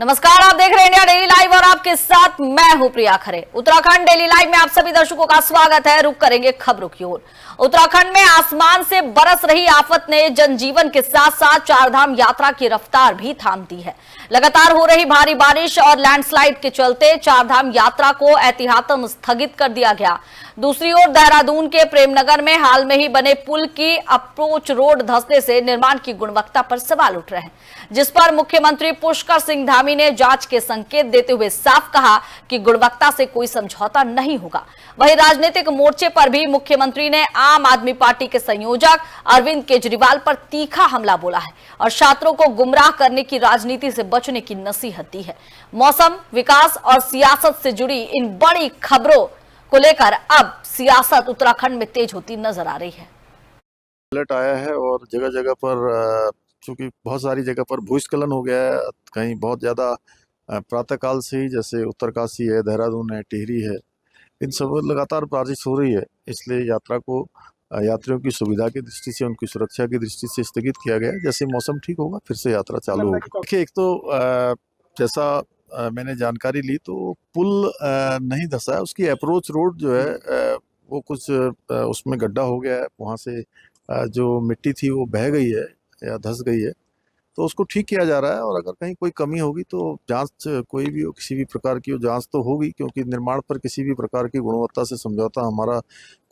नमस्कार, आप देख रहे हैं इंडिया डेली लाइव और आपके साथ मैं हूं प्रिया खरे। उत्तराखंड डेली लाइव में आप सभी दर्शकों का स्वागत है। रुक करेंगे खबरों की ओर। उत्तराखंड में आसमान से बरस रही आफत ने जनजीवन के साथ साथ चारधाम यात्रा की रफ्तार भी थाम दी है। लगातार हो रही भारी बारिश और लैंडस्लाइड के चलते चारधाम यात्रा को एहतियातन स्थगित कर दिया गया। दूसरी ओर देहरादून के प्रेमनगर में हाल में ही बने पुल की अप्रोच रोड धंसने से निर्माण की गुणवत्ता पर सवाल उठ रहे हैं, जिस पर मुख्यमंत्री पुष्कर सिंह धामी ने जांच के संकेत देते हुए साफ कहा कि गुणवत्ता से कोई समझौता नहीं होगा। वहीं राजनीतिक मोर्चे पर भी मुख्यमंत्री ने आम आदमी पार्टी के संयोजक अरविंद केजरीवाल पर तीखा हमला बोला है और छात्रों को गुमराह करने की राजनीति से बचने की नसीहत दी है। मौसम, विकास और सियासत से जुड़ी इन बड़ी खबरों को लेकर अब सियासत उत्तराखंड में तेज होती नजर आ रही है। अलर्ट आया है और जगह जगह पर चूंकि बहुत सारी जगह पर भूस्खलन हो गया है, कहीं बहुत ज़्यादा प्रातःकाल से ही, जैसे उत्तरकाशी है, देहरादून है, टिहरी है, इन सब लगातार बारिश हो रही है। इसलिए यात्रा को यात्रियों की सुविधा की दृष्टि से, उनकी सुरक्षा की दृष्टि से स्थगित किया गया है। जैसे मौसम ठीक होगा फिर से यात्रा चालू होगी। देखिए, एक तो जैसा मैंने जानकारी ली तो पुल नहीं धंसा है, उसकी अप्रोच रोड जो है वो कुछ उसमें गड्ढा हो गया है, वहाँ से जो मिट्टी थी वो बह गई है या धंस गई है, तो उसको ठीक किया जा रहा है। और अगर कहीं कोई कमी होगी तो जांच कोई भी हो, किसी भी प्रकार की जांच तो होगी, क्योंकि निर्माण पर किसी भी प्रकार की गुणवत्ता से समझौता हमारा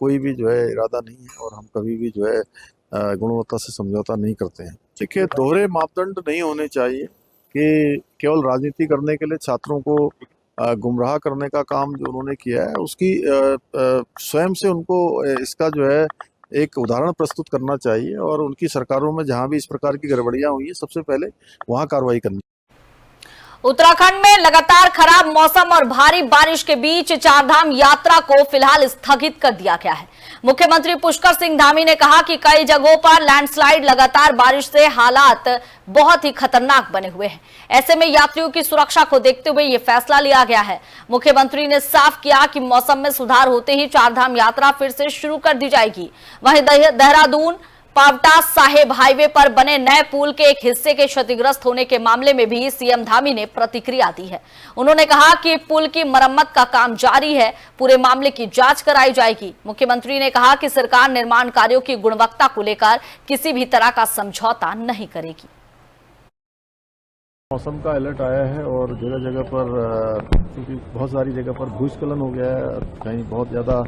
कोई भी जो है इरादा नहीं है और हम कभी भी जो है गुणवत्ता से समझौता नहीं करते हैं। देखिए, दोहरे मापदंड नहीं होने चाहिए कि केवल राजनीति करने के लिए छात्रों को गुमराह करने का काम जो उन्होंने किया है, उसकी स्वयं से उनको इसका जो है एक उदाहरण प्रस्तुत करना चाहिए और उनकी सरकारों में जहां भी इस प्रकार की गड़बड़ियां हुई है, सबसे पहले वहां कार्रवाई करनी। उत्तराखंड में लगातार खराब मौसम और भारी बारिश के बीच चारधाम यात्रा को फिलहाल स्थगित कर दिया गया है। मुख्यमंत्री पुष्कर सिंह धामी ने कहा कि कई जगहों पर लैंडस्लाइड, लगातार बारिश से हालात बहुत ही खतरनाक बने हुए हैं। ऐसे में यात्रियों की सुरक्षा को देखते हुए ये फैसला लिया गया है। मुख्यमंत्री ने साफ किया कि मौसम में सुधार होते ही चारधाम यात्रा फिर से शुरू कर दी जाएगी। वहीं देहरादून पावटा साहेब हाईवे पर बने नए पुल के एक हिस्से के क्षतिग्रस्त होने के मामले में भी सीएम धामी ने प्रतिक्रिया दी है। उन्होंने कहा कि पुल की मरम्मत का काम जारी है, पूरे मामले की जांच कराई जाएगी। मुख्यमंत्री ने कहा कि सरकार निर्माण कार्यों की गुणवत्ता को लेकर किसी भी तरह का समझौता नहीं करेगी। मौसम का अलर्ट आया है और जगह जगह पर क्योंकि बहुत सारी जगह पर भूस्खलन हो गया है, कहीं बहुत ज़्यादा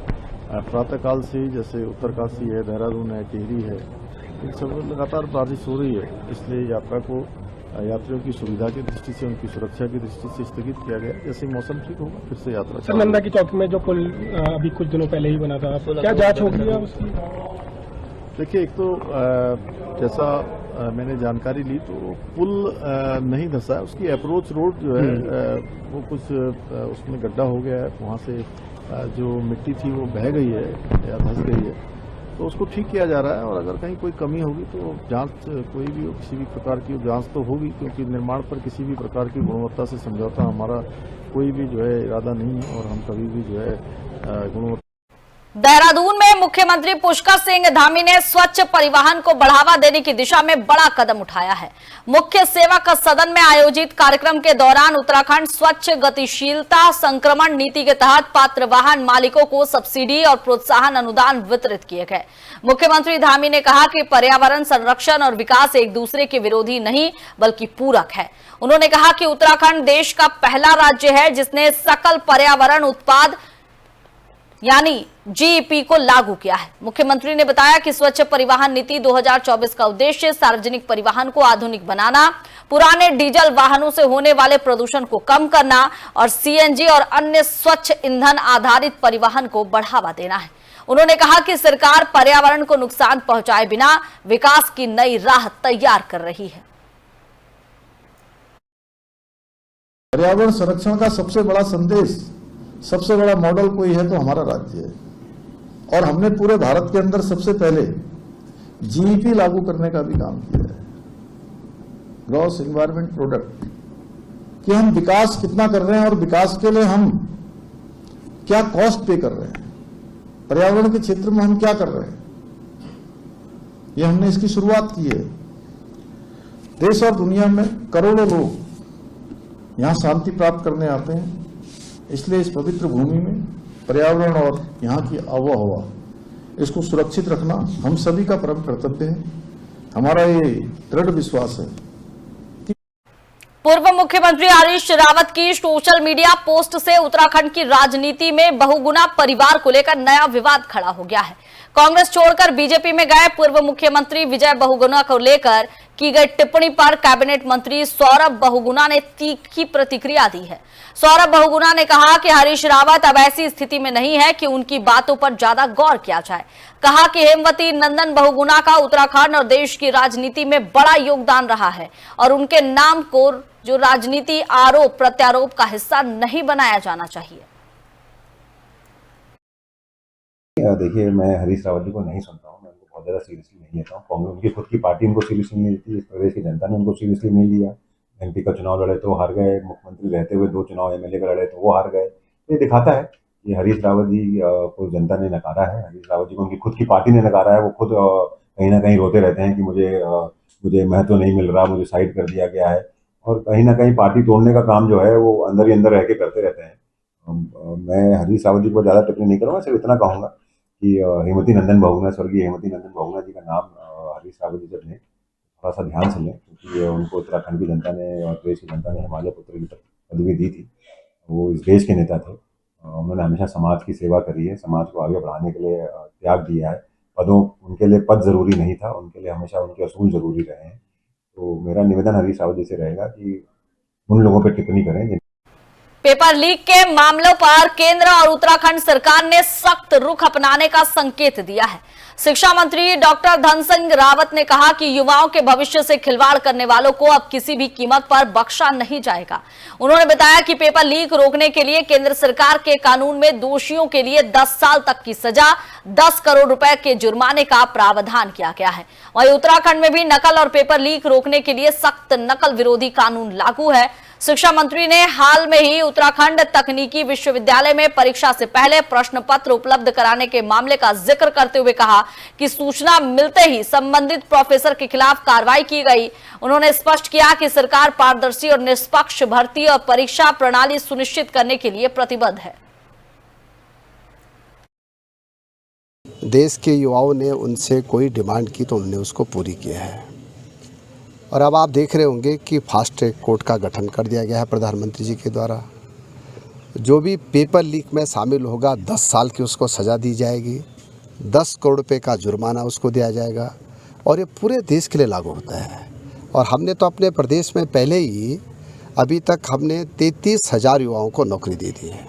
प्रातःकाल से ही, जैसे उत्तरकाशी है, देहरादून है, टिहरी है, इन सब लगातार बारिश हो रही है। इसलिए यात्रा को यात्रियों की सुविधा की दृष्टि से, उनकी सुरक्षा की दृष्टि से स्थगित किया गया। जैसे मौसम ठीक होगा फिर से यात्रा। सर, नंदा की चौकी में जो पुल अभी कुछ दिनों पहले ही बना था, क्या जांच होगी उसकी? देखिए, एक तो जैसा मैंने जानकारी ली तो पुल नहीं धंसा है, उसकी अप्रोच रोड जो है वो कुछ उसमें गड्ढा हो गया है, वहाँ से जो मिट्टी थी वो बह गई है या धंस गई है, तो उसको ठीक किया जा रहा है। और अगर कहीं कोई कमी होगी तो जांच कोई भी हो, किसी भी प्रकार की जांच तो होगी, क्योंकि निर्माण पर किसी भी प्रकार की गुणवत्ता से समझौता हमारा कोई भी जो है इरादा नहीं है और हम कभी भी जो है गुणवत्ता। देहरादून में मुख्यमंत्री पुष्कर सिंह धामी ने स्वच्छ परिवहन को बढ़ावा देने की दिशा में बड़ा कदम उठाया है। मुख्य सेवक सदन में आयोजित कार्यक्रम के दौरान उत्तराखंड स्वच्छ गतिशीलता संक्रमण नीति के तहत पात्र वाहन मालिकों को सब्सिडी और प्रोत्साहन अनुदान वितरित किए गए। मुख्यमंत्री धामी ने कहा कि पर्यावरण संरक्षण और विकास एक दूसरे के विरोधी नहीं बल्कि पूरक है। उन्होंने कहा कि उत्तराखंड देश का पहला राज्य है जिसने सकल पर्यावरण उत्पाद यानी जीईपी को लागू किया है। मुख्यमंत्री ने बताया कि स्वच्छ परिवहन नीति 2024 का उद्देश्य सार्वजनिक परिवहन को आधुनिक बनाना, पुराने डीजल वाहनों से होने वाले प्रदूषण को कम करना और सीएनजी और अन्य स्वच्छ ईंधन आधारित परिवहन को बढ़ावा देना है। उन्होंने कहा कि सरकार पर्यावरण को नुकसान पहुंचाए बिना विकास की नई राह तैयार कर रही है। पर्यावरण संरक्षण का सबसे बड़ा संदेश, सबसे बड़ा मॉडल कोई है तो हमारा राज्य है। और हमने पूरे भारत के अंदर सबसे पहले जीईपी लागू करने का भी काम किया है, ग्रॉस इन्वायरमेंट प्रोडक्ट, कि हम विकास कितना कर रहे हैं और विकास के लिए हम क्या कॉस्ट पे कर रहे हैं, पर्यावरण के क्षेत्र में हम क्या कर रहे हैं, ये हमने इसकी शुरुआत की है। देश और दुनिया में करोड़ों लोग यहाँ शांति प्राप्त करने आते हैं। इसलिए इस पवित्र भूमि में पर्यावरण और यहाँ की आबोहवा इसको सुरक्षित रखना हम सभी का परम कर्तव्य है। हमारा ये दृढ़ विश्वास है। पूर्व मुख्यमंत्री हरीश रावत की सोशल मीडिया पोस्ट से उत्तराखंड की राजनीति में बहुगुना परिवार को लेकर नया विवाद खड़ा हो गया है। कांग्रेस छोड़कर बीजेपी में गए पूर्व मुख्यमंत्री विजय बहुगुणा को लेकर की गई टिप्पणी पर कैबिनेट मंत्री सौरभ बहुगुणा ने तीखी प्रतिक्रिया दी है। सौरभ बहुगुणा ने कहा कि हरीश रावत अब ऐसी स्थिति में नहीं है कि उनकी बातों पर ज्यादा गौर किया जाए। कहा कि हेमवती नंदन बहुगुणा का उत्तराखंड और देश की राजनीति में बड़ा योगदान रहा है और उनके नाम को जो राजनीति आरोप प्रत्यारोप का हिस्सा नहीं बनाया जाना चाहिए। देखिए, मैं हरीश रावत जी को नहीं सुनता हूँ, मैं उनको बहुत ज़्यादा सीरियसली नहीं लेता हूँ। कांग्रेस उनकी खुद की पार्टी उनको सीरियसली नहीं लेती, इस प्रदेश की जनता ने उनको सीरियसली नहीं लिया। एमपी का चुनाव लड़े तो हार गए, मुख्यमंत्री रहते हुए 2 चुनाव एमएलए का लड़े तो वो हार गए। ये दिखाता है कि हरीश रावत जी को जनता ने नकारा है। हरीश रावत जी को उनकी खुद की पार्टी ने नकारा है। वो खुद कहीं ना कहीं रोते रहते हैं कि मुझे महत्व नहीं मिल रहा, मुझे साइड कर दिया गया है, और कहीं ना कहीं पार्टी तोड़ने का काम जो है वो अंदर ही अंदर रह के करते रहते हैं। मैं हरीश रावत जी को ज़्यादा टिप्पणी नहीं करूँगा, सिर्फ इतना कहूँगा कि हेमवती नंदन बहुगुणा, स्वर्गीय हेमवती नंदन बहुगुणा जी का नाम हरीश रावत जी जब लें थोड़ा सा ध्यान से लें, क्योंकि उनको उत्तराखंड की जनता ने और देश की जनता ने हिमालय पुत्र की पदवी दी थी। वो इस देश के नेता थे। उन्होंने हमेशा समाज की सेवा करी है, समाज को आगे बढ़ाने के लिए त्याग दिया है। उनके लिए पद जरूरी नहीं था, उनके लिए हमेशा उनके असूल जरूरी रहे हैं। तो मेरा निवेदन हरीश रावत जी से रहेगा कि उन लोगों पर टिप्पणी करें। पेपर लीक के मामलों पर केंद्र और उत्तराखंड सरकार ने सख्त रुख अपनाने का संकेत दिया है। शिक्षा मंत्री डॉक्टर धन सिंह रावत ने कहा कि युवाओं के भविष्य से खिलवाड़ करने वालों को अब किसी भी कीमत पर बख्शा नहीं जाएगा। उन्होंने बताया कि पेपर लीक रोकने के लिए केंद्र सरकार के कानून में दोषियों के लिए 10 साल तक की सजा, 10 करोड़ रुपए के जुर्माने का प्रावधान किया गया है। वहीं उत्तराखंड में भी नकल और पेपर लीक रोकने के लिए सख्त नकल विरोधी कानून लागू है। शिक्षा मंत्री ने हाल में ही उत्तराखंड तकनीकी विश्वविद्यालय में परीक्षा से पहले प्रश्न पत्र उपलब्ध कराने के मामले का जिक्र करते हुए कहा कि सूचना मिलते ही संबंधित प्रोफेसर के खिलाफ कार्रवाई की गई। उन्होंने स्पष्ट किया कि सरकार पारदर्शी और निष्पक्ष भर्ती और परीक्षा प्रणाली सुनिश्चित करने के लिए प्रतिबद्ध है। देश के युवाओं ने उनसे कोई डिमांड की तो उन्होंने उसको पूरी किया है। और अब आप देख रहे होंगे कि फास्ट ट्रैक कोर्ट का गठन कर दिया गया है प्रधानमंत्री जी के द्वारा। जो भी पेपर लीक में शामिल होगा 10 साल की उसको सज़ा दी जाएगी, 10 करोड़ रुपए का जुर्माना उसको दिया जाएगा, और ये पूरे देश के लिए लागू होता है। और हमने तो अपने प्रदेश में पहले ही अभी तक हमने 33,000 युवाओं को नौकरी दे दी है।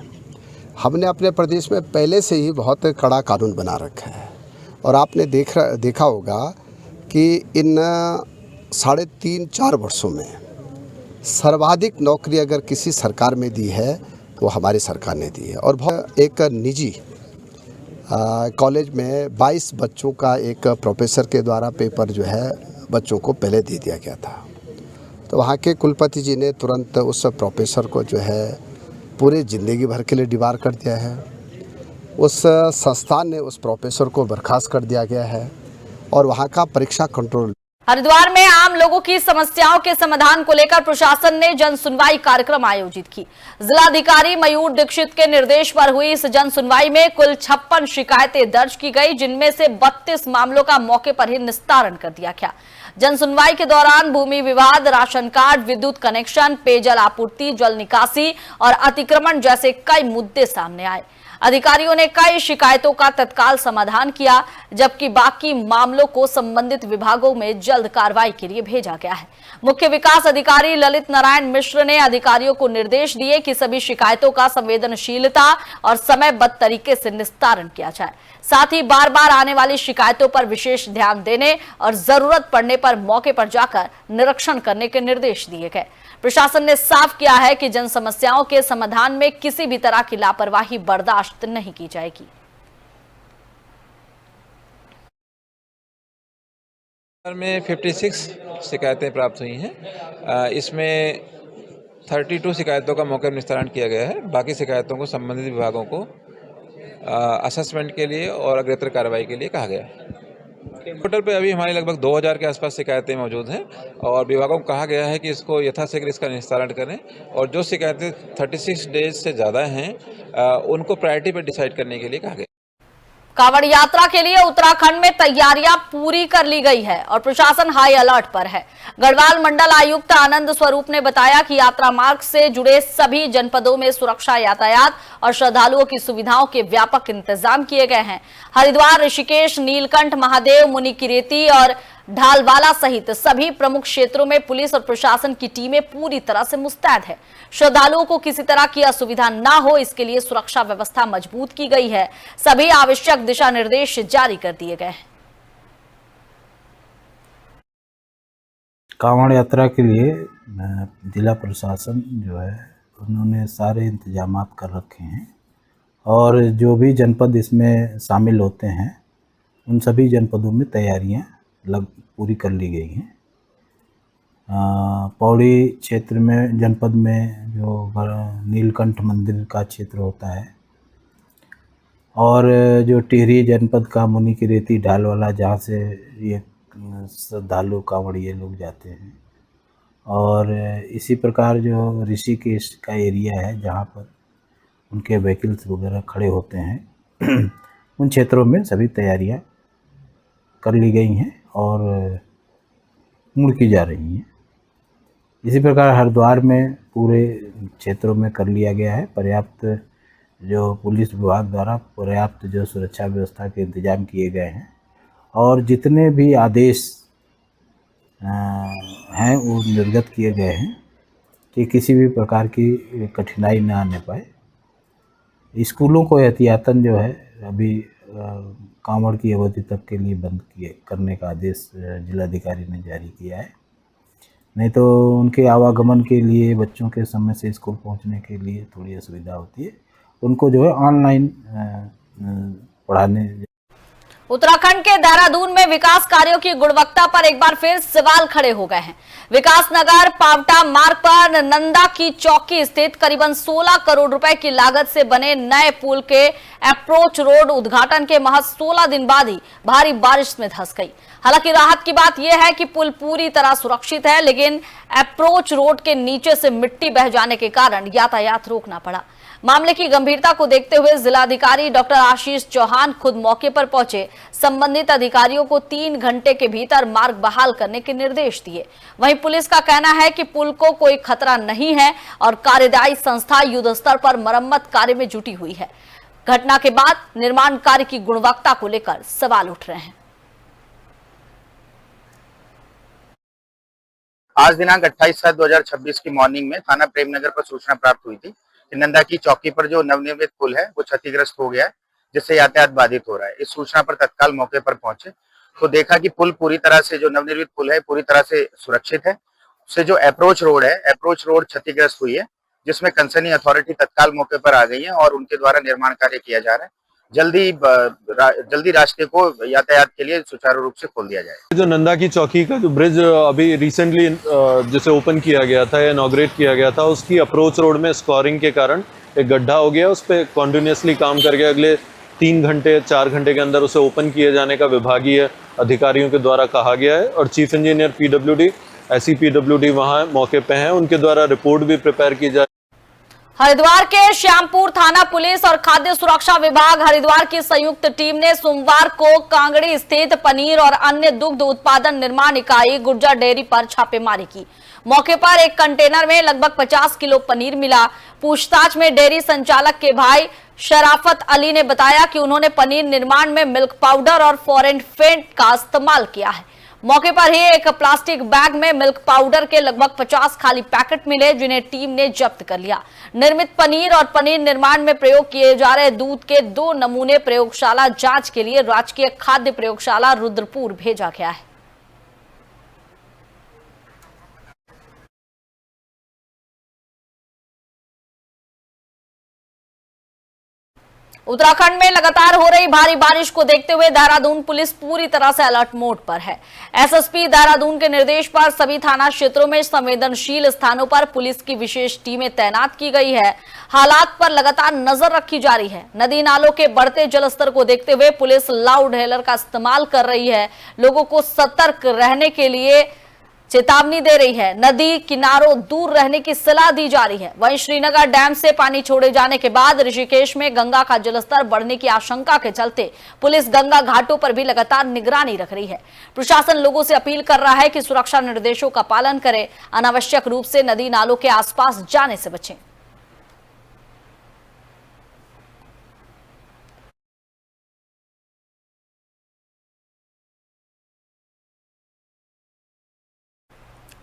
हमने अपने प्रदेश में पहले से ही बहुत कड़ा कानून बना रखा है। और आपने देखा होगा कि इन 3.5-4 वर्षों में सर्वाधिक नौकरी अगर किसी सरकार में दी है तो हमारी सरकार ने दी है। और एक निजी कॉलेज में 22 बच्चों का एक प्रोफेसर के द्वारा पेपर जो है बच्चों को पहले दे दिया गया था। तो वहाँ के कुलपति जी ने तुरंत उस प्रोफेसर को जो है पूरे ज़िंदगी भर के लिए डिबार कर दिया है। उस संस्थान ने उस प्रोफेसर को बर्खास्त कर दिया गया है और वहाँ का परीक्षा कंट्रोल। हरिद्वार में आम लोगों की समस्याओं के समाधान को लेकर प्रशासन ने जन सुनवाई कार्यक्रम आयोजित की। जिलाधिकारी मयूर दीक्षित के निर्देश पर हुई इस जन सुनवाई में कुल 56 शिकायतें दर्ज की गई, जिनमें से 32 मामलों का मौके पर ही निस्तारण कर दिया गया। जन सुनवाई के दौरान भूमि विवाद, राशन कार्ड, विद्युत कनेक्शन, पेयजल आपूर्ति, जल निकासी और अतिक्रमण जैसे कई मुद्दे सामने आए। अधिकारियों ने कई शिकायतों का तत्काल समाधान किया, जबकि बाकी मामलों को संबंधित विभागों में जल्द कार्रवाई के लिए भेजा गया है। मुख्य विकास अधिकारी ललित नारायण मिश्र ने अधिकारियों को निर्देश दिए कि सभी शिकायतों का संवेदनशीलता और समयबद्ध तरीके से निस्तारण किया जाए। साथ ही बार बार आने वाली शिकायतों पर विशेष ध्यान देने और जरूरत पड़ने पर मौके पर जाकर निरीक्षण करने के निर्देश दिए गए। प्रशासन ने साफ किया है कि जन समस्याओं के समाधान में किसी भी तरह की लापरवाही बर्दाश्त नहीं की जाएगी। में 56 शिकायतें प्राप्त हुई हैं। इसमें 32 शिकायतों का मौके पर निस्तारण किया गया है। बाकी शिकायतों को संबंधित विभागों को असेसमेंट के लिए और अग्रेतर कार्रवाई के लिए कहा गया है। पोर्टल पे अभी हमारी लगभग 2000 के आसपास शिकायतें मौजूद हैं और विभागों को कहा गया है कि इसको यथाशीघ्र इसका निस्तारण करें और जो शिकायतें 36 डेज से ज़्यादा हैं उनको प्रायोरिटी पर डिसाइड करने के लिए कहा गया। कांवड़ यात्रा के लिए उत्तराखंड में तैयारियां पूरी कर ली गई है और प्रशासन हाई अलर्ट पर है। गढ़वाल मंडल आयुक्त आनंद स्वरूप ने बताया कि यात्रा मार्ग से जुड़े सभी जनपदों में सुरक्षा, यातायात और श्रद्धालुओं की सुविधाओं के व्यापक इंतजाम किए गए हैं। हरिद्वार, ऋषिकेश, नीलकंठ महादेव, मुनिकीरेती और ढालवाला सहित सभी प्रमुख क्षेत्रों में पुलिस और प्रशासन की टीमें पूरी तरह से मुस्तैद है। श्रद्धालुओं को किसी तरह की असुविधा न हो, इसके लिए सुरक्षा व्यवस्था मजबूत की गई है। सभी आवश्यक दिशा निर्देश जारी कर दिए गए हैं। कांवड़ यात्रा के लिए जिला प्रशासन जो है उन्होंने सारे इंतजामात कर रखे हैं और जो भी जनपद इसमें शामिल होते हैं उन सभी जनपदों में तैयारियां पूरी कर ली गई हैं। पौड़ी क्षेत्र में जनपद में जो नीलकंठ मंदिर का क्षेत्र होता है और जो टिहरी जनपद का मुनिकीरेती, ढालवाला, जहाँ से ये श्रद्धालु कांवड़िए लोग जाते हैं, और इसी प्रकार जो ऋषिकेश का एरिया है जहाँ पर उनके व्हीकल्स वगैरह खड़े होते हैं उन क्षेत्रों में सभी तैयारियां कर ली गई हैं और मुड़ की जा रही हैं। इसी प्रकार हरिद्वार में पूरे क्षेत्रों में कर लिया गया है। पर्याप्त जो पुलिस विभाग द्वारा पर्याप्त जो सुरक्षा व्यवस्था के इंतजाम किए गए हैं और जितने भी आदेश हैं वो निर्गत किए गए हैं कि किसी भी प्रकार की कठिनाई न आने पाए। स्कूलों को एहतियातन जो है अभी कांवड़ की अवधि तक के लिए बंद करने का आदेश जिलाधिकारी ने जारी किया है। नहीं तो उनके आवागमन के लिए, बच्चों के समय से स्कूल पहुंचने के लिए थोड़ी असुविधा होती है। उनको जो है ऑनलाइन पढ़ाने। उत्तराखंड के देहरादून में विकास कार्यों की गुणवत्ता पर एक बार फिर सवाल खड़े हो गए हैं। विकास नगर पावटा मार्ग पर नंदा की चौकी स्थित करीबन 16 करोड़ रुपए की लागत से बने नए पुल के अप्रोच रोड उद्घाटन के महज 16 दिन बाद ही भारी बारिश में धंस गई। हालांकि राहत की बात यह है कि पुल पूरी तरह सुरक्षित है, लेकिन अप्रोच रोड के नीचे से मिट्टी बह जाने के कारण यातायात रोकना पड़ा। मामले की गंभीरता को देखते हुए जिलाधिकारी डॉक्टर आशीष चौहान खुद मौके पर पहुंचे, संबंधित अधिकारियों को 3 घंटे के भीतर मार्ग बहाल करने के निर्देश दिए। वहीं पुलिस का कहना है कि पुल को कोई खतरा नहीं है और कार्यदायी संस्था युद्ध स्तर पर मरम्मत कार्य में जुटी हुई है। घटना के बाद निर्माण कार्य की गुणवत्ता को लेकर सवाल उठ रहे हैं। आज दिनांक 28/7/2026 की मॉर्निंग में थाना प्रेमनगर पर सूचना प्राप्त हुई थी कि नंदा की चौकी पर जो नवनिर्मित पुल है वो क्षतिग्रस्त हो गया है, जिससे यातायात बाधित हो रहा है। इस सूचना पर तत्काल मौके पर पहुंचे तो देखा कि पुल पूरी तरह से, जो नवनिर्मित पुल है, पूरी तरह से सुरक्षित है। उससे जो अप्रोच रोड है, अप्रोच रोड क्षतिग्रस्त हुई है, जिसमें कंसर्निंग अथॉरिटी तत्काल मौके पर आ गई है और उनके द्वारा निर्माण कार्य किया जा रहा है। जल्दी रास्ते को यातायात के लिए सुचारू रूप से खोल दिया जाए। जो नंदा की चौकी का जो ब्रिज अभी रिसेंटली जैसे ओपन किया गया था या इनॉग्रेट किया गया था, उसकी अप्रोच रोड में स्कोरिंग के कारण एक गड्ढा हो गया। उस पर कॉन्टिन्यूसली काम करके अगले 3 घंटे 4 घंटे के अंदर उसे ओपन किए जाने का विभागीय अधिकारियों के द्वारा कहा गया है और chief engineer PWD, SE PWD वहाँ मौके पे हैं, उनके द्वारा रिपोर्ट भी प्रिपेयर की जाए। हरिद्वार के श्यामपुर थाना पुलिस और खाद्य सुरक्षा विभाग हरिद्वार की संयुक्त टीम ने सोमवार को कांगड़ी स्थित पनीर और अन्य दुग्ध उत्पादन निर्माण इकाई गुर्जर डेयरी पर छापेमारी की। मौके पर एक कंटेनर में लगभग 50 किलो पनीर मिला। पूछताछ में डेयरी संचालक के भाई शराफत अली ने बताया कि उन्होंने पनीर निर्माण में मिल्क पाउडर और फॉरेन फेंट का इस्तेमाल किया है। मौके पर ही एक प्लास्टिक बैग में मिल्क पाउडर के लगभग 50 खाली पैकेट मिले, जिन्हें टीम ने जब्त कर लिया। निर्मित पनीर और पनीर निर्माण में प्रयोग किए जा रहे दूध के 2 नमूने प्रयोगशाला जांच के लिए राजकीय खाद्य प्रयोगशाला रुद्रपुर भेजा गया है। उत्तराखंड में लगातार हो रही भारी बारिश को देखते हुए देहरादून पुलिस पूरी तरह से अलर्ट मोड पर है। एसएसपी देहरादून के निर्देश पर सभी थाना क्षेत्रों में संवेदनशील स्थानों पर पुलिस की विशेष टीमें तैनात की गई है। हालात पर लगातार नजर रखी जा रही है। नदी नालों के बढ़ते जलस्तर को देखते हुए पुलिस लाउड हेलर का इस्तेमाल कर रही है। लोगों को सतर्क रहने के लिए चेतावनी दे रही है। नदी किनारों दूर रहने की सलाह दी जा रही है। वहीं श्रीनगर डैम से पानी छोड़े जाने के बाद ऋषिकेश में गंगा का जलस्तर बढ़ने की आशंका के चलते पुलिस गंगा घाटों पर भी लगातार निगरानी रख रही है। प्रशासन लोगों से अपील कर रहा है कि सुरक्षा निर्देशों का पालन करें, अनावश्यक रूप से नदी नालों के आसपास जाने से बचें।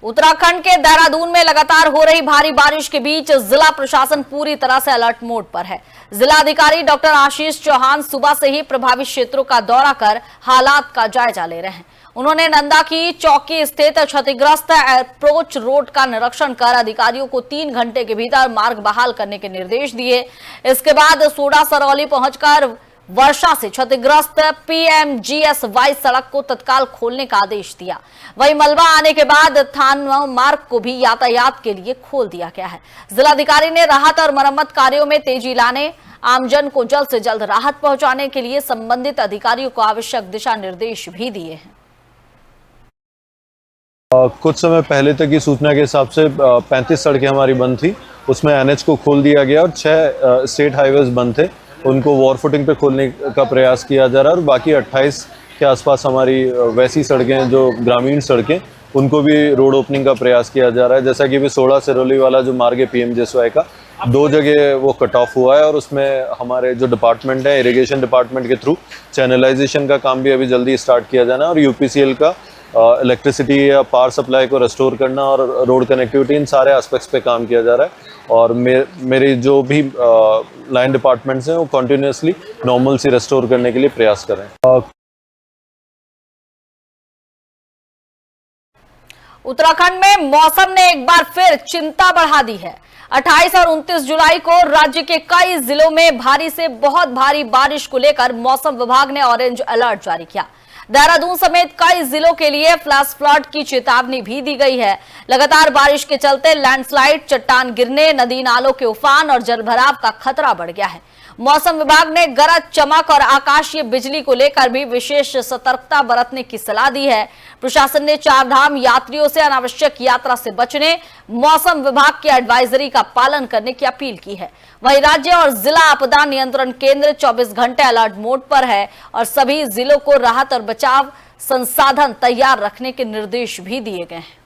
उत्तराखंड के देहरादून में लगातार हो रही भारी बारिश के बीच जिला प्रशासन पूरी तरह से अलर्ट मोड पर है। जिलाधिकारी डॉक्टर आशीष चौहान सुबह से ही प्रभावित क्षेत्रों का दौरा कर हालात का जायजा ले रहे हैं। उन्होंने नंदा की चौकी स्थित क्षतिग्रस्त अप्रोच रोड का निरीक्षण कर अधिकारियों को 3 घंटे के भीतर मार्ग बहाल करने के निर्देश दिए। इसके बाद सोडा सरौली पहुंचकर वर्षा से क्षतिग्रस्त PMGSY सड़क को तत्काल खोलने का आदेश दिया। वहीं मलबा आने के बाद थाना मार्ग को भी यातायात के लिए खोल दिया गया है। जिलाधिकारी ने राहत और मरम्मत कार्यों में तेजी लाने, आमजन को जल्द से जल्द राहत पहुंचाने के लिए संबंधित अधिकारियों को आवश्यक दिशा निर्देश भी दिए हैं। कुछ समय पहले तक की सूचना के हिसाब से 35 सड़कें हमारी बंद थी, उसमें NH को खोल दिया गया और 6 स्टेट हाईवेज बंद थे, उनको वॉर फुटिंग पे खोलने का प्रयास किया जा रहा है और बाकी 28 के आसपास हमारी वैसी सड़कें जो ग्रामीण सड़कें उनको भी रोड ओपनिंग का प्रयास किया जा रहा है। जैसा कि अभी सोडा सिरोली वाला जो मार्ग है PMGSY का 2 जगह वो कट ऑफ हुआ है और उसमें हमारे जो डिपार्टमेंट है इरिगेशन डिपार्टमेंट के थ्रू चैनलाइजेशन का काम भी अभी जल्दी स्टार्ट किया जाना है और UPCL का इलेक्ट्रिसिटी या पावर सप्लाई को रेस्टोर करना और रोड कनेक्टिविटी, इन सारे एस्पेक्ट्स पे काम किया जा रहा है। और मेरे जो भी लाइन डिपार्टमेंट्स हैं वो कंटिन्यूसली नॉर्मल सी रेस्टोर करने के लिए प्रयास कर रहे हैं। उत्तराखंड में मौसम ने एक बार फिर चिंता बढ़ा दी है। 28 और 29 जुलाई को राज्य के कई जिलों में भारी से बहुत भारी बारिश को लेकर मौसम विभाग ने ऑरेंज अलर्ट जारी किया। देहरादून समेत कई जिलों के लिए फ्लैश फ्लड की चेतावनी भी दी गई है। लगातार बारिश के चलते लैंडस्लाइड, चट्टान गिरने, नदी नालों के उफान और जलभराव का खतरा बढ़ गया है। मौसम विभाग ने गरज, चमक और आकाशीय बिजली को लेकर भी विशेष सतर्कता बरतने की सलाह दी है। प्रशासन ने 4 धाम यात्रियों से अनावश्यक यात्रा से बचने, मौसम विभाग की एडवाइजरी का पालन करने की अपील की है। वहीं राज्य और जिला आपदा नियंत्रण केंद्र 24 घंटे अलर्ट मोड पर है और सभी जिलों को राहत और बचाव संसाधन तैयार रखने के निर्देश भी दिए गए हैं।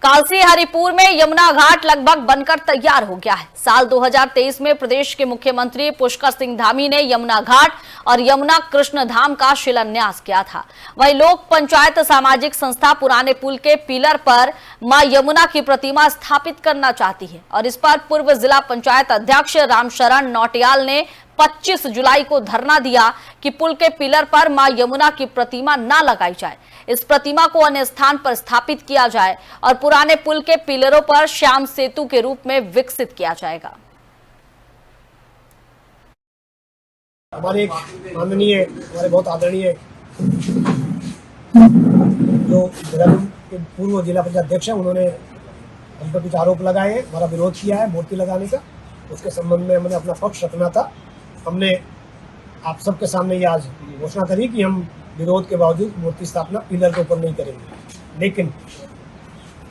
कालसी हरिपुर में यमुना घाट लगभग बनकर तैयार हो गया है। साल 2023 में प्रदेश के मुख्यमंत्री पुष्कर सिंह धामी ने यमुना घाट और यमुना कृष्ण धाम का शिलान्यास किया था। वहीं लोक पंचायत सामाजिक संस्था पुराने पुल के पिलर पर मां यमुना की प्रतिमा स्थापित करना चाहती है और इस पर पूर्व जिला पंचायत अध्यक्ष रामशरण नौटियाल ने 25 जुलाई को धरना दिया कि पुल के पिलर पर मां यमुना की प्रतिमा न लगाई जाए, इस प्रतिमा को अन्य स्थान पर स्थापित किया जाए और पुराने पुल के पिलरों पर श्याम सेतु के रूप में विकसित किया जाएगा। हमारे माननीय, हमारे बहुत आदरणीय जो देहरादून के पूर्व जिला पंचायत अध्यक्ष हैं, उन्होंने हम पर कुछ आरोप लगाए हैं, हमारा विरोध किया है मूर्ति लगाने का। उसके संबंध में हमने अपना पक्ष रखना था। हमने आप सबके सामने ये आज घोषणा करी कि हम विरोध के बावजूद मूर्ति स्थापना पिलर के ऊपर नहीं करेंगे, लेकिन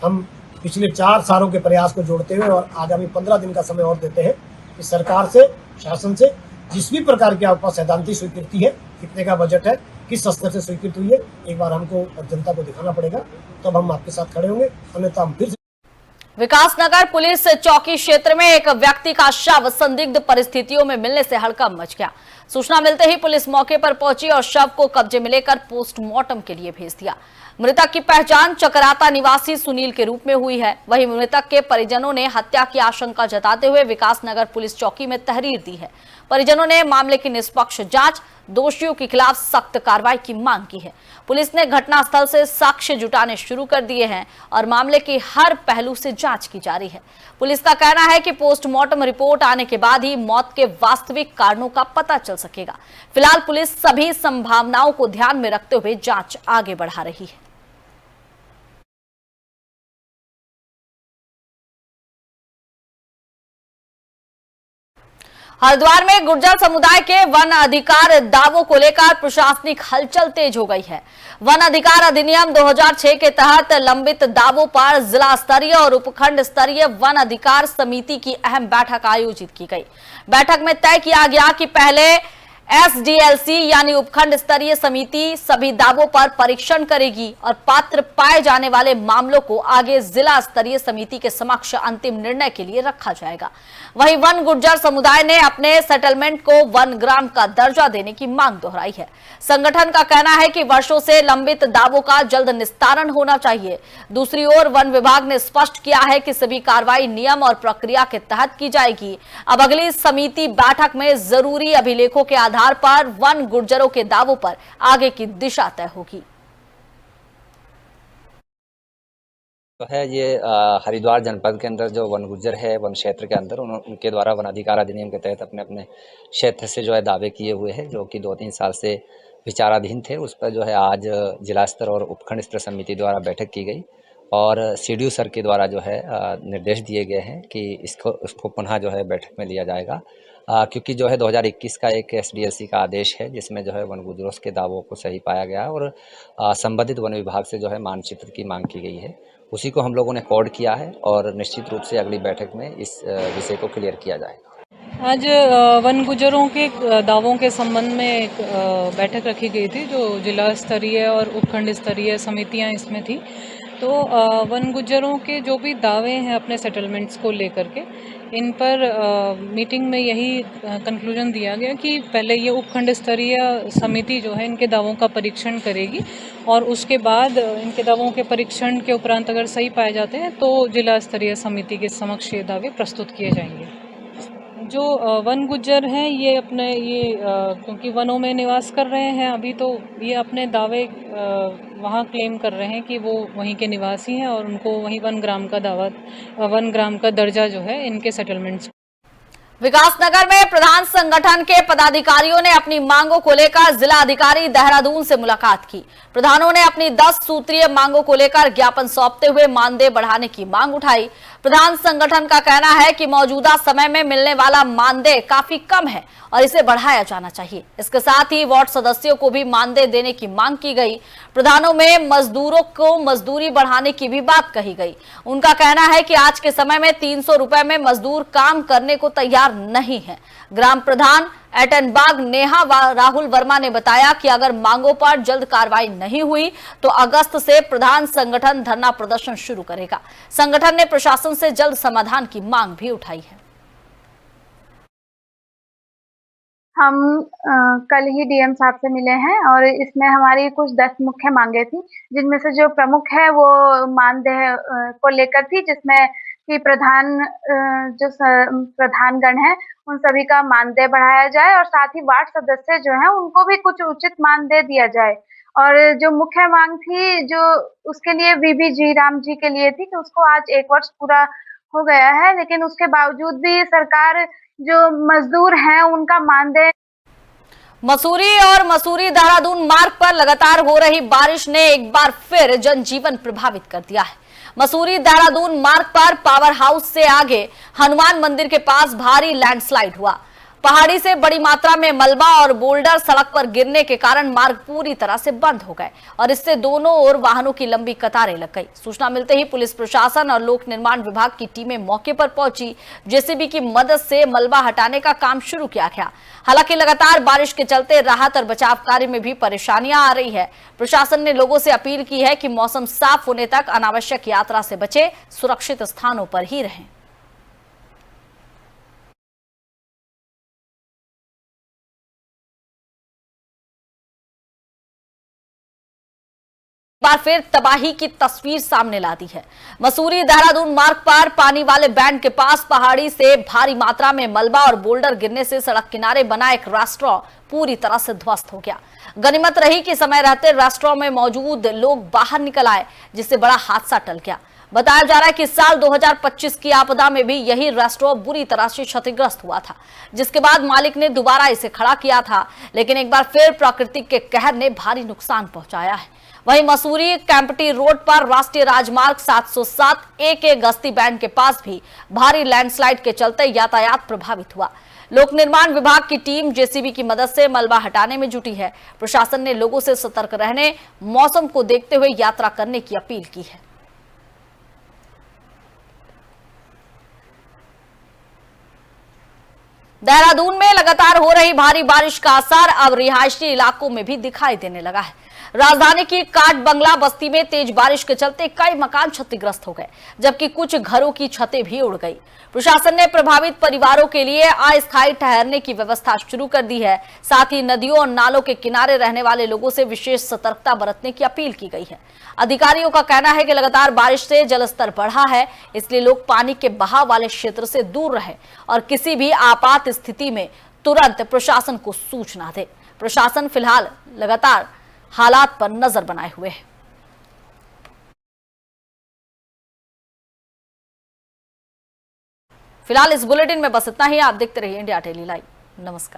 हम पिछले 4 सालों के प्रयास को जोड़ते हुए और आगामी 15 दिन का समय और देते हैं कि सरकार से, शासन से जिस भी प्रकार की आपके पास सैद्धांतिक स्वीकृति है, कितने का बजट है, किस स्तर से स्वीकृत हुई है, एक बार हमको और जनता को दिखाना पड़ेगा, तब हम आपके साथ खड़े होंगे, अन्यथा हम फिर विकासनगर पुलिस चौकी क्षेत्र में एक व्यक्ति का शव संदिग्ध परिस्थितियों में मिलने से हड़कंप मच गया। सूचना मिलते ही पुलिस मौके पर पहुंची और शव को कब्जे में लेकर पोस्टमार्टम के लिए भेज दिया। मृतक की पहचान चकराता निवासी सुनील के रूप में हुई है। वहीं मृतक के परिजनों ने हत्या की आशंका जताते हुए विकासनगर पुलिस चौकी में तहरीर दी है। परिजनों ने मामले की निष्पक्ष जांच, दोषियों के खिलाफ सख्त कार्रवाई की मांग की है। पुलिस ने घटनास्थल से साक्ष्य जुटाने शुरू कर दिए हैं और मामले की हर पहलू से जांच की जा रही है। पुलिस का कहना है कि पोस्टमार्टम रिपोर्ट आने के बाद ही मौत के वास्तविक कारणों का पता चल सकेगा। फिलहाल पुलिस सभी संभावनाओं को ध्यान में रखते हुए जांच आगे बढ़ा रही है। हरिद्वार में गुर्जर समुदाय के वन अधिकार दावों को लेकर प्रशासनिक हलचल तेज हो गई है। वन अधिकार अधिनियम 2006 के तहत लंबित दावों पर जिला स्तरीय और उपखंड स्तरीय वन अधिकार समिति की अहम बैठक आयोजित की गई। बैठक में तय किया गया कि पहले SDLC यानी उपखंड स्तरीय समिति सभी दावों पर परीक्षण करेगी और पात्र पाए जाने वाले मामलों को आगे जिला स्तरीय समिति के समक्ष अंतिम निर्णय के लिए रखा जाएगा। वहीं वन गुर्जर समुदाय ने अपने सेटलमेंट को वन ग्राम का दर्जा देने की मांग दोहराई है। संगठन का कहना है कि वर्षों से लंबित दावों का जल्द निस्तारण होना चाहिए। दूसरी ओर वन विभाग ने स्पष्ट किया है कि सभी कार्रवाई नियम और प्रक्रिया के तहत की जाएगी। अब अगली समिति बैठक में जरूरी अभिलेखों के आधार पर वन गुर्जरों के दावों पर आगे की दिशा तय होगी। तो है ये हरिद्वार जनपद के अंदर जो वन गुर्जर है वन क्षेत्र के अंदर उनके द्वारा वन अधिकार अधिनियम के तहत अपने अपने क्षेत्र से जो है दावे किए हुए हैं, जो कि 2-3 साल से विचाराधीन थे। उस पर जो है आज जिला स्तर और उपखंड स्तर समिति द्वारा बैठक की गई और CDO सर के द्वारा जो है निर्देश दिए गए हैं कि इसको पुनः जो है बैठक में लिया जाएगा, क्योंकि जो है 2021 का एक SDLC का आदेश है जिसमें जो है वन गुर्जरों के दावों को सही पाया गया है और संबंधित वन विभाग से जो है मानचित्र की मांग की गई है। उसी को हम लोगों ने कोड किया है और निश्चित रूप से अगली बैठक में इस विषय को क्लियर किया जाएगा। आज वन गुर्जरों के दावों के संबंध में एक बैठक रखी गई थी, जो जिला स्तरीय और उपखंड स्तरीय समितियां इसमें थी। तो वन गुर्जरों के जो भी दावे हैं अपने सेटलमेंट्स को लेकर के, इन पर मीटिंग में यही कंक्लूजन दिया गया कि पहले ये उपखंड स्तरीय समिति जो है इनके दावों का परीक्षण करेगी और उसके बाद इनके दावों के परीक्षण के उपरांत अगर सही पाए जाते हैं तो जिला स्तरीय समिति के समक्ष ये दावे प्रस्तुत किए जाएंगे। जो वन गुर्जर हैं ये अपने क्योंकि वनों में निवास कर रहे हैं अभी, तो ये अपने दावे वहाँ क्लेम कर रहे हैं कि वो वहीं के निवासी हैं और उनको वहीं वन ग्राम का दर्जा जो है इनके सेटलमेंट्स। विकासनगर में प्रधान संगठन के पदाधिकारियों ने अपनी मांगों को लेकर जिला अधिकारी देहरादून से मुलाकात की। प्रधानों ने अपनी 10 सूत्रीय मांगों को लेकर ज्ञापन सौंपते हुए मानदेय बढ़ाने की मांग उठाई। प्रधान संगठन का कहना है कि मौजूदा समय में मिलने वाला मानदेय काफी कम है और इसे बढ़ाया जाना चाहिए। इसके साथ ही वार्ड सदस्यों को भी मानदेय देने की मांग की गई। प्रधानों में मजदूरों को मजदूरी बढ़ाने की भी बात कही गई। उनका कहना है कि आज के समय में 300 रुपए में मजदूर काम करने को तैयार नहीं है। ग्राम प्रधान एटनबाग नेहा राहुल वर्मा ने बताया कि अगर मांगों पर जल्द कार्रवाई नहीं हुई तो अगस्त से प्रधान संगठन धरना प्रदर्शन शुरू करेगा। संगठन ने प्रशासन से जल्द समाधान की मांग भी उठाई है। हम कल ही DM साहब से मिले हैं और इसमें हमारी कुछ 10 मुख्य मांगे थी, जिनमें से जो प्रमुख है वो मानदेय को लेकर थी, जिसमें कि प्रधानगण है उन सभी का मानदेय बढ़ाया जाए और साथ ही वार्ड सदस्य जो हैं उनको भी कुछ उचित मानदेय दिया जाए। और जो मुख्य मांग थी जो उसके लिए VB जी राम जी के लिए थी कि उसको आज 1 वर्ष पूरा हो गया है, लेकिन उसके बावजूद भी सरकार जो मजदूर हैं उनका मानदेय। मसूरी और मसूरी देहरादून मार्ग पर लगातार हो रही बारिश ने एक बार फिर जनजीवन प्रभावित कर दिया है। मसूरी देहरादून मार्ग पर पावर हाउस से आगे हनुमान मंदिर के पास भारी लैंडस्लाइड हुआ। पहाड़ी से बड़ी मात्रा में मलबा और बोल्डर सड़क पर गिरने के कारण मार्ग पूरी तरह से बंद हो गए और इससे दोनों ओर वाहनों की लंबी कतारें लग गई। सूचना मिलते ही पुलिस प्रशासन और लोक निर्माण विभाग की टीमें मौके पर पहुंची। जेसीबी की मदद से मलबा हटाने का काम शुरू किया गया। हालांकि लगातार बारिश के चलते राहत और बचाव कार्य में भी परेशानियां आ रही है। प्रशासन ने लोगों से अपील की है कि मौसम साफ होने तक अनावश्यक यात्रा से बचे, सुरक्षित स्थानों पर ही रहें। बार फिर तबाही की तस्वीर सामने ला दी है। मसूरी देहरादून मार्ग पर पानी वाले बैंड के पास पहाड़ी से भारी मात्रा में मलबा और बोल्डर गिरने से सड़क किनारे बना एक रेस्टोरेंट पूरी तरह से ध्वस्त हो गया। गनीमत रही कि समय रहते रेस्टोरेंट में मौजूद लोग बाहर निकल आए, जिससे बड़ा हादसा टल गया। बताया जा रहा है कि साल 2025 की आपदा में भी यही रेस्टोरेंट बुरी तरह से क्षतिग्रस्त हुआ था, जिसके बाद मालिक ने दोबारा इसे खड़ा किया था, लेकिन एक बार फिर प्रकृति के कहर ने भारी नुकसान पहुंचाया है। वहीं मसूरी कैंपटी रोड पर राष्ट्रीय राजमार्ग 707 के गश्ती बैंड के पास भी भारी लैंडस्लाइड के चलते यातायात प्रभावित हुआ। लोक निर्माण विभाग की टीम जेसीबी की मदद से मलबा हटाने में जुटी है। प्रशासन ने लोगों से सतर्क रहने, मौसम को देखते हुए यात्रा करने की अपील की है। देहरादून में लगातार हो रही भारी बारिश का असर अब रिहायशी इलाकों में भी दिखाई देने लगा है। राजधानी की काट बंगला बस्ती में तेज बारिश के चलते कई मकान क्षतिग्रस्त हो गए, जबकि कुछ घरों की छतें भी उड़ गई। प्रशासन ने प्रभावित परिवारों के लिए अस्थायी ठहरने की व्यवस्था शुरू कर दी है। साथ ही नदियों और नालों के किनारे रहने वाले लोगों से विशेष सतर्कता बरतने की अपील की गई है। अधिकारियों का कहना है कि लगातार बारिश से जलस्तर बढ़ा है, इसलिए लोग पानी के बहाव वाले क्षेत्र से दूर रहें और किसी भी आपात स्थिति में तुरंत प्रशासन को सूचना दे। प्रशासन फिलहाल लगातार हालात पर नजर बनाए हुए है। फिलहाल इस बुलेटिन में बस इतना ही। आप देखते रहिए इंडिया डेली लाइव। नमस्कार।